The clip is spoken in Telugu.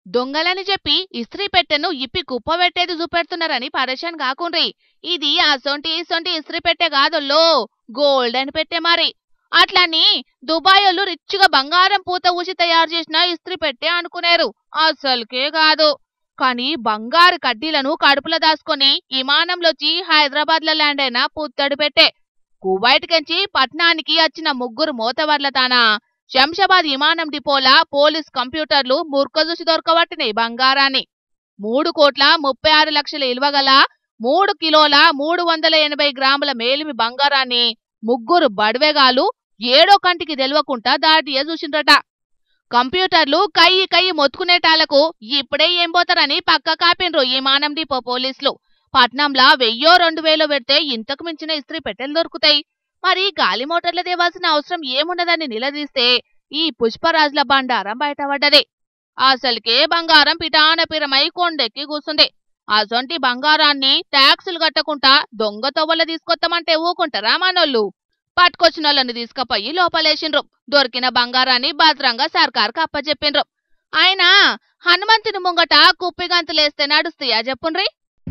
దొంగలని చెప్పి ఇస్త్రీ పెట్టెను ఇప్పి కుప్పబెట్టేది చూపెడుతున్నారని పరేషాన్ కాకుండ్రి. ఇది అసొంటి ఇసొంటి ఇస్త్రీ పెట్టె కాదొల్లో, గోల్డెన్ పెట్టె మరి. అట్లని దుబాయోళ్ళు రిచ్గా బంగారం పూత ఊసి తయారు చేసిన ఇస్త్రీ పెట్టె అనుకునేరు. అసలుకే కాదు. కానీ బంగారు కడ్డీలను కడుపులో దాచుకొని విమానంలోచి హైదరాబాద్ లో ల్యాండ్ అయిన పుత్తడి పెట్టె. కువైట్ కెంచి పట్నానికి వచ్చిన ముగ్గురు మోతవర్ల తానా శంషాబాద్ విమానం డిపోలా పోలీస్ కంప్యూటర్లు ముర్కజూసి దొరకబట్టినాయి బంగారాన్ని. 3,36,00,000 విలువగల 3 కిలోల 380 గ్రాముల మేలిమి బంగారాన్ని ముగ్గురు బడివేగాలు ఏడో కంటికి తెలవకుండా దాటియే చూసిండ్రట. కంప్యూటర్లు కయ్యి మొత్తుకునేటాలకు ఇప్పుడే ఏం పోతారని పక్క కాపిండ్రు విమానం డిపో పోలీసులు. పట్నంలా 1000-2000 పెడితే ఇంతకు మించిన ఇస్త్రీ పెట్టెలు దొరుకుతాయి. మరి గాలి మోటార్లు తేవాల్సిన అవసరం ఏమున్నదని నిలదీస్తే ఈ పుష్పరాజుల బండారం బయటపడ్డది. అసలుకే బంగారం పిటానపిరమై కొండెక్కి కూసుంది. అసొంటి బంగారాన్ని ట్యాక్సులు కట్టకుండా దొంగ తవ్వల తీసుకొస్తామంటే ఊకుంటారా మనోళ్ళు? పట్టుకొచ్చినోళ్ళని తీసుకుపోయి లోపలేసిండ్రు. దొరికిన బంగారాన్ని భద్రంగా సర్కార్కు అప్పచెప్పిండ్రు. ఆయన హనుమంతుని ముంగట కుప్పిగంతులేస్తే నడుస్తాయా చెప్పుండ్రి?